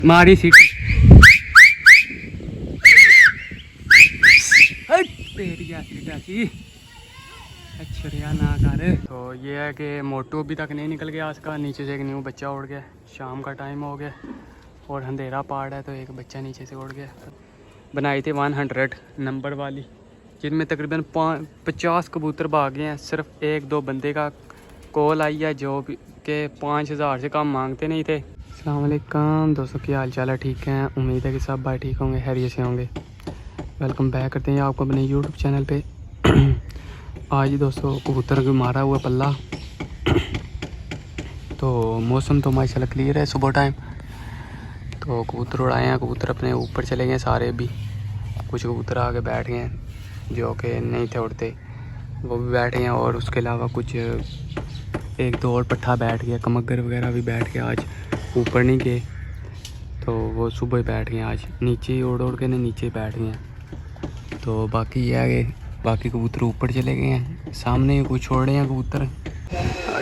मारी सीटी अच्छा ना कर। तो ये है कि मोटू अभी तक नहीं निकल गया उसका, नीचे से एक न्यू बच्चा उड़ गया। शाम का टाइम हो गया और अंधेरा पहाड़ है तो एक बच्चा नीचे से उड़ गया। बनाई थी 100 नंबर वाली, जिनमें तकरीबन 50 कबूतर भाग गए हैं। सिर्फ एक दो बंदे का कॉल आई है जो कि 5000 से कम मांगते नहीं थे। अस्सलाम वालेकुम दोस्तों, क्या हाल चाल है? ठीक हैं, उम्मीद है कि सब भाई ठीक होंगे, खैरियत से होंगे। वेलकम बैक करते हैं आपको अपने यूट्यूब चैनल पे। आज दोस्तों कबूतर को मारा हुआ पल्ला। तो मौसम तो माशाल्लाह क्लियर है सुबह टाइम। तो कबूतर उड़ाए हैं, कबूतर अपने ऊपर चले गए सारे भी। कुछ कबूतर आगे बैठ गए हैं जो कि नहीं थे उड़ते, वो भी बैठ गए हैं। और उसके अलावा कुछ एक दो और पट्ठा बैठ गया, कमगर वगैरह भी बैठ गया। आज ऊपर नहीं गए तो वो सुबह ही बैठ गए। आज नीचे ही उड़ के नीचे ही बैठ गए हैं। तो बाकी ये है कि बाकी कबूतर ऊपर चले गए हैं, सामने कुछ छोड़ रहे हैं कबूतर।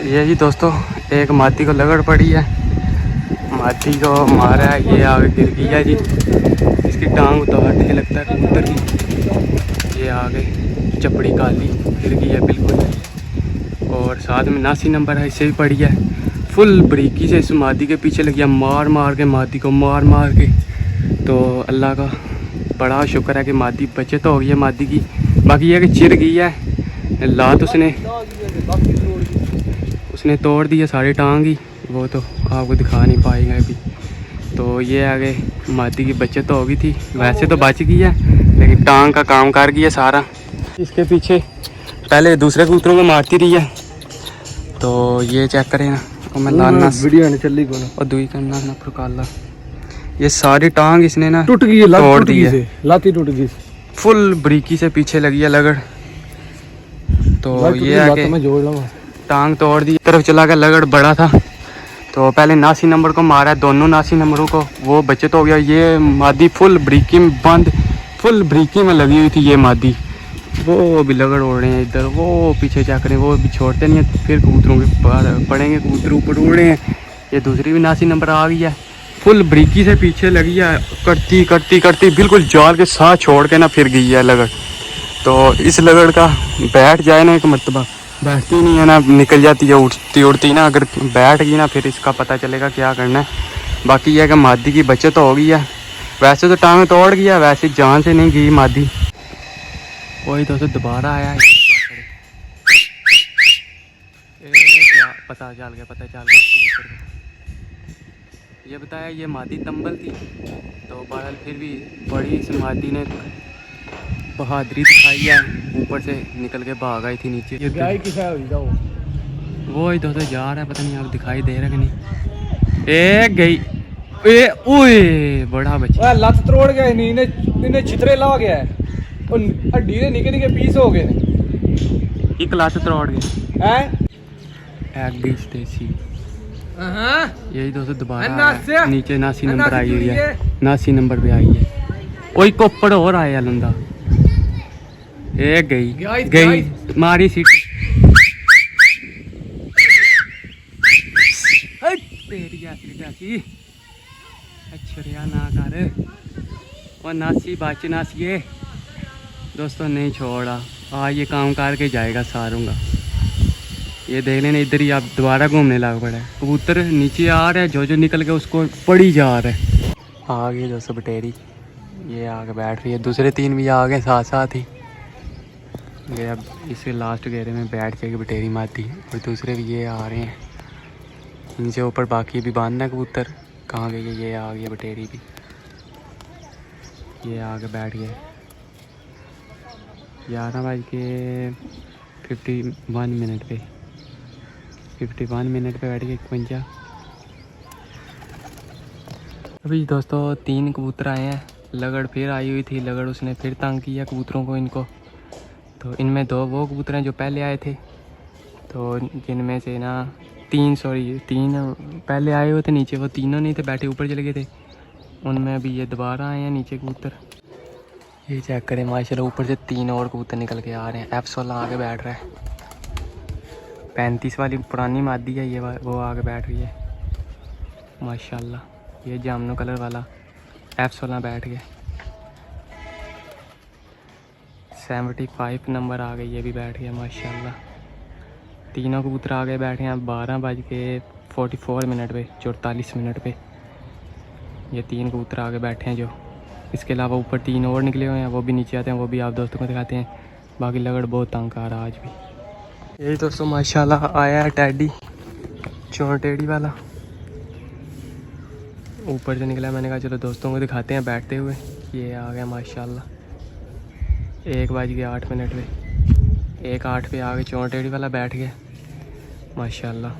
ये जी दोस्तों एक मादी को लगड़ पड़ी है, मादी को मारा है, ये आगे गिर गई है जी। इसकी टांग उतारने लगता है कबूतर की, ये आगे चपड़ी काली गिर गई है बिल्कुल। और साथ में 89 नंबर है, इससे भी पड़ी है। फुल बरीकी से इस मादी के पीछे लगी है, मार के मादी को मार के। तो अल्लाह का बड़ा शुक्र है कि मादी बचत हो गई है मादी की। बाकी ये कि चिर गई है, लात उसने तोड़ दी है सारी टांग ही, वो तो आपको दिखा नहीं पाएगा अभी। तो ये आगे मादी की बचत हो गई थी, वैसे तो बच गई है लेकिन टांग का काम कर गई है सारा। इसके पीछे पहले दूसरे कबूतरों को मारती रही है। तो ये चेक करें ना, मैं लाना वीडियो चली को और दुई करना ना प्रकाला, ये सारी टांग इसने ना टूट गई है, तोड़ दी है, लाती टूट गई, फुल बरीकी से पीछे लगी है लगड़। तो ये आगे टांग तोड़ दी, तरफ चला गया, लगड़ बड़ा था। तो पहले 89 नंबर को मारा, दोनों 89 नंबरों को, वो बचत हो गया। ये मादी फुल बरीकी में बंद, फुल बरीकी में लगी हुई थी ये मादी। वो भी लगड़ उड़ रहे हैं इधर, वो पीछे जा करें, वो भी छोड़ते नहीं है। फिर कबूतरों के पड़ेंगे, कबूतर ऊपर उड़ रहे हैं। ये दूसरी भी 89 नंबर आ गई है, फुल बरीकी से पीछे लगी है, करती बिल्कुल जाल के साथ छोड़ के ना फिर गई है लगड़। तो इस लगड़ का बैठ जाए ना एक मरतबा, बैठती नहीं है ना, निकल जाती है उड़ती ना। अगर बैठ गई ना फिर इसका पता चलेगा क्या करना है। बाकी यह है कि मादी की बचत हो गई है। वैसे तो टांग तोड़ गया, वैसे जान से नहीं गई मादी। वही दोस्तों दोबारा आया है, पता चल गया कबूतर को। ये बताया ये मादी तंबल थी, तो बहरहाल फिर भी बड़ी इस मादी ने बहादुरी दिखाई है, ऊपर से निकल के भाग आई थी नीचे। ये गाय वो ही दोस्तों जा रहा है, पता नहीं आप दिखाई दे रहा है कि नहीं। ए गई, ए ओए बड़ा बच्चा लत तोड़ गया, इन्हें छितरे ला गया है, और हड्डी ने निके पीस हो गए, एक लत तोड़ गए हैं एग देसी। यही दोस्तों दोबारा नीचे 89 नंबर आई हुई है, 89 नंबर पे आई है। कोई कोपड़ और आया लंदा, ए गई मारी सीटी अच्छा ना कर। और नासी बाच नासिए दोस्तों नहीं छोड़ा, आज ये काम करके जाएगा सारूंगा। ये देख लेना, इधर ही आप दोबारा घूमने लग पड़ा है। कबूतर नीचे आ रहा है, जो निकल के उसको पड़ी जा रहा है। आ गई दोस्तों बटेरी, ये आके बैठ रही है। दूसरे 3 भी आ गए साथ साथ ही। ये अब इसे लास्ट घेरे में बैठ जाएगी बटेरी मादी, और दूसरे भी ये आ रहे हैं नीचे ऊपर। बाकी भी बांधना कबूतर कहाँ गए, ये आ गई बटेरी भी, ये आके बैठ गए। 11:51 मिनट पे 51 मिनट पे बैठ गए 51। अभी दोस्तों 3 कबूतर आए हैं, लगड़ फिर आई हुई थी, लगड़ उसने फिर तंग किया कबूतरों को इनको। तो इनमें 2 वो कबूतर हैं जो पहले आए थे, तो जिनमें से ना 3 पहले आए हुए थे नीचे, वो तीनों नहीं थे, बैठे ऊपर चले गए थे। उनमें अभी ये दोबारा आए हैं नीचे कबूतर। ये चेक करें माशाल्लाह, ऊपर से 3 और कबूतर निकल के आ रहे हैं। F16 आगे बैठ रहा है, 35 वाली पुरानी मादी है ये, वो आगे बैठ रही है माशाल्लाह। ये जामनू कलर वाला F16 बैठ गया। 75 नंबर आ गई, ये भी बैठ गया माशाल्लाह। तीनों कबूतर आ गए बैठे हैं 12:44 पे 44 मिनट पे। ये 3 कबूतर आगे बैठे हैं जो। इसके अलावा ऊपर 3 और निकले हुए हैं, वो भी नीचे आते हैं, वो भी आप दोस्तों को दिखाते हैं। बाकी लगड़ बहुत तंग आ रहा आज भी। यही दोस्तों माशाल्लाह आया है टैडी चौंटेड़ी वाला, ऊपर से निकला। मैंने कहा चलो दोस्तों को दिखाते हैं बैठते हुए। ये आ गया माशाल्लाह 1:08 पे 1:08 पे आ गए, चौंटेड़ी वाला बैठ गया माशाल्लाह।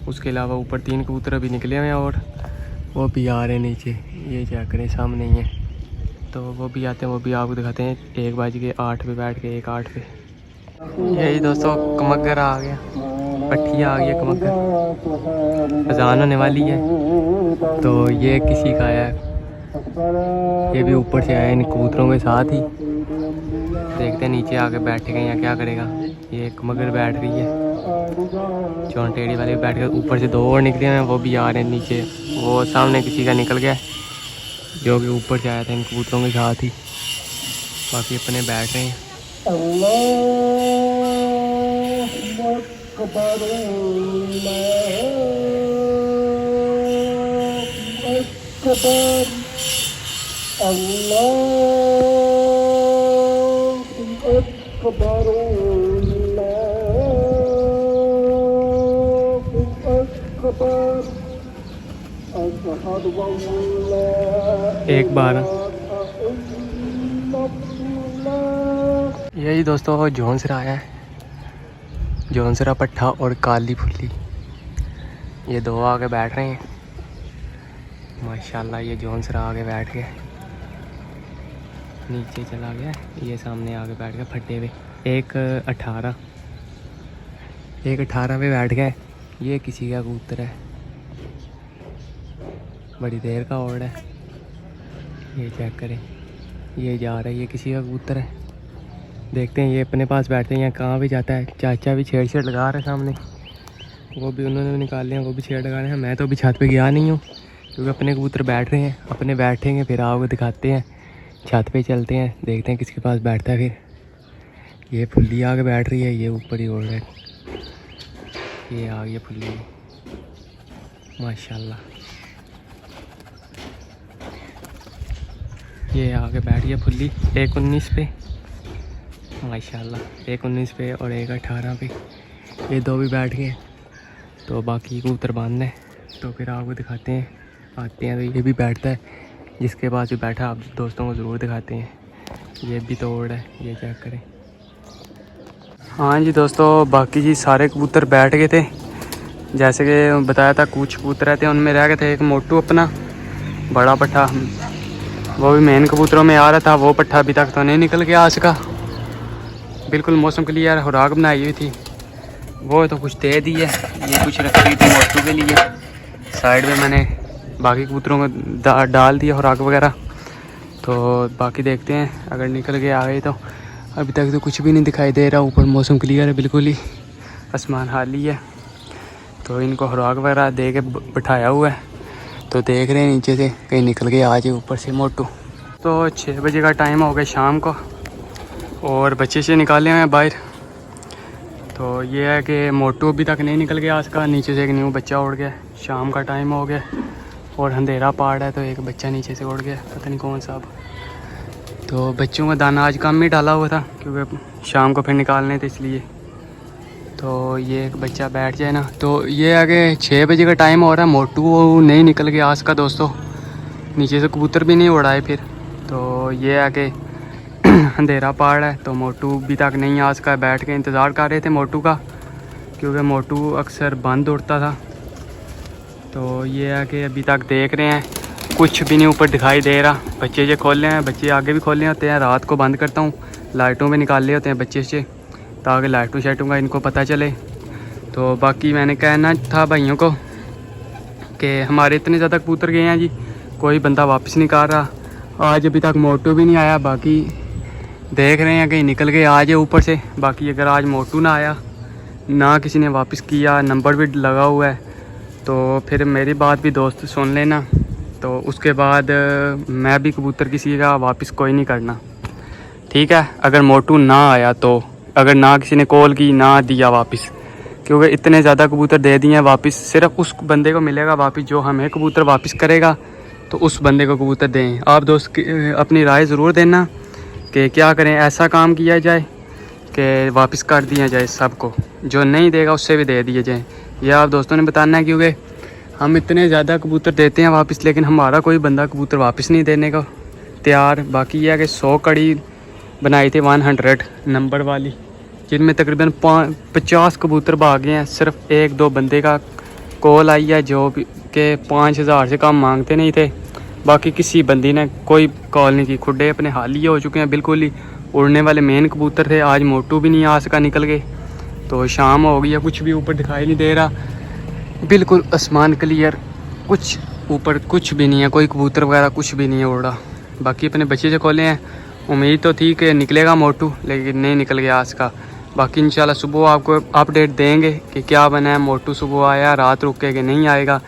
उसके अलावा ऊपर 3 कबूतर अभी निकले हुए हैं और वो भी आ रहे हैं नीचे। ये चेक करें सामने ही है, तो वो भी आते हैं, वो भी आपको दिखाते हैं। 1:08 पे बैठ के 1:08 पे। यही दोस्तों कमगर आ गया, पट्टिया आ गई है कमगर, अजान होने वाली है। तो ये किसी का आया है, ये भी ऊपर से आया इन कबूतरों के साथ ही। देखते हैं नीचे आके बैठेगा या क्या करेगा। ये कमगर बैठ रही है, चौंटेड़ी वाले बैठ कर। ऊपर से 2 और निकले हैं, वो भी आ रहे हैं नीचे। वो सामने किसी का निकल गया जो कि ऊपर से आया था इन कबूतरों के साथ ही। बाकी अपने बैठ रहे हैं। एक बार यही दोस्तों जौनसरा आया है, जौनसरा पट्ठा और काली फुल्ली। ये 2 आगे बैठ रहे हैं माशाल्लाह। ये जौनसरा आगे बैठ गया, नीचे चला गया। ये सामने आगे बैठ गया फट्टे पे। 1:18 पे बैठ गया। ये किसी का कबूतर है, बड़ी देर का ओड है। ये चेक करें, ये जा रहा है, ये किसी का कबूतर है। देखते हैं ये अपने पास बैठते हैं या कहाँ भी जाता है। चाचा भी छेड़ लगा रहे हैं सामने, वो भी उन्होंने भी निकाल लिया, वो भी छेड़ लगा रहे हैं। मैं तो अभी छत पे गया नहीं हूँ क्योंकि अपने कबूतर बैठ रहे हैं। अपने बैठेंगे फिर आपको दिखाते हैं, छत पे चलते हैं, देखते हैं किसके पास बैठता है। फिर ये फुल्ली आगे बैठ रही है, ये ऊपर ही ओढ़ रहा है। ये आ गई फुल्ली माशाल्लाह। ये आगे बैठ गया फुल्ली 1:19 पे माशाल्लाह। 1:19 पे और 1:18 पे ये 2 भी बैठ गए। तो बाकी कबूतर बंद है, तो फिर आपको दिखाते हैं। आते हैं तो ये भी बैठता है, जिसके पास भी बैठा आप दोस्तों को ज़रूर दिखाते हैं। ये भी तोड़ है, ये चेक करें। हाँ जी दोस्तों, बाकी जी सारे कबूतर बैठ गए थे। जैसे कि बताया था कुछ कबूतर रहते हैं, उनमें रह गए थे एक मोटू अपना बड़ा पट्ठा, वो भी मेन कबूतरों में आ रहा था। वो पट्ठा अभी तक तो नहीं निकल गया आज का, बिल्कुल मौसम क्लियर। खुराक बनाई हुई थी, वो तो कुछ दे दी है। ये कुछ रखी थी मोटू के लिए, साइड में मैंने बाकी कबूतरों को डाल दिया खुराक वगैरह। तो बाकी देखते हैं अगर निकल के आ गए तो। अभी तक तो कुछ भी नहीं दिखाई दे रहा, ऊपर मौसम क्लियर है बिल्कुल ही, आसमान खाली है। तो इनको खुराक वगैरह दे के बिठाया हुआ है, तो देख रहे हैं नीचे से कहीं निकल के आ जाए ऊपर से मोटू। तो 6 बजे का टाइम हो गया शाम को, और बच्चे से निकाले हुए हैं बाहर। तो ये है कि मोटू अभी तक नहीं निकल गया आज का। नीचे से एक न्यू बच्चा उड़ गया, शाम का टाइम हो गया और अंधेरा पहाड़ है, तो एक बच्चा नीचे से उड़ गया, पता नहीं कौन सा। अब तो बच्चों का दाना आज कम ही डाला हुआ था क्योंकि शाम को फिर निकालने थे इसलिए। तो ये एक बच्चा बैठ जाए ना। तो ये आगे 6 बजे का टाइम हो रहा है, मोटू वो नहीं निकल गया आज का दोस्तों। नीचे से कबूतर भी नहीं उड़ाए फिर। तो ये आगे अंधेरा पहाड़ है, तो मोटू भी तक नहीं आज का। बैठ के इंतज़ार कर रहे थे मोटू का, क्योंकि मोटू अक्सर बंद उड़ता था। तो ये है कि अभी तक देख रहे हैं, कुछ भी नहीं ऊपर दिखाई दे रहा। बच्चे जो खोले हैं, बच्चे आगे भी खोले होते हैं, रात को बंद करता हूँ, लाइटों में निकाल ले होते हैं बच्चे से, ताकि लाइटों शाइटों का इनको पता चले। तो बाकी मैंने कहना था भाइयों को कि हमारे इतने ज़्यादा कबूतर गए हैं जी, कोई बंदा वापस नहीं कर रहा। आज अभी तक मोटू भी नहीं आया। बाकी देख रहे हैं कहीं निकल के आ जाए ऊपर से। बाकी अगर आज मोटू ना आया, ना किसी ने वापस किया, नंबर भी लगा हुआ है, तो फिर मेरी बात भी दोस्त सुन लेना तो उसके बाद मैं भी कबूतर किसी का वापस कोई नहीं करना, ठीक है। अगर मोटू ना आया तो, अगर ना किसी ने कॉल की ना दिया वापस, क्योंकि इतने ज़्यादा कबूतर दे दिए हैं वापस, सिर्फ उस बंदे को मिलेगा वापस जो हमें कबूतर वापस करेगा, तो उस बंदे को कबूतर दें। आप दोस्त अपनी राय ज़रूर देना कि क्या करें, ऐसा काम किया जाए कि वापस कर दिया जाए सबको, जो नहीं देगा उससे भी दे दिए जाए। यह आप दोस्तों ने बताना है, क्योंकि हम इतने ज़्यादा कबूतर देते हैं वापस, लेकिन हमारा कोई बंदा कबूतर वापस नहीं देने का तैयार। बाकी यह है कि 100 कड़ी बनाई थी 100 नंबर वाली, जिनमें तकरीबन 50 कबूतर भागे हैं। सिर्फ 1-2 बंदे का कॉल आई है जो कि 5000 से कम मांगते नहीं थे। बाकी किसी बंदी ने कोई कॉल नहीं की, खुडे अपने हाल ही हो चुके हैं बिल्कुल ही। उड़ने वाले मेन कबूतर थे, आज मोटू भी नहीं आ सका, निकल गए। तो शाम हो गई है, कुछ भी ऊपर दिखाई नहीं दे रहा, बिल्कुल आसमान क्लियर, कुछ ऊपर कुछ भी नहीं है, कोई कबूतर वगैरह कुछ भी नहीं है उड़ रहा। बाकी अपने बच्चे से खोले हैं, उम्मीद तो थी कि निकलेगा मोटू, लेकिन नहीं निकल गया आज का। बाकी इंशाल्लाह सुबह आपको अपडेट देंगे कि क्या बना है, मोटू सुबह आया, रात रुके कि नहीं आएगा।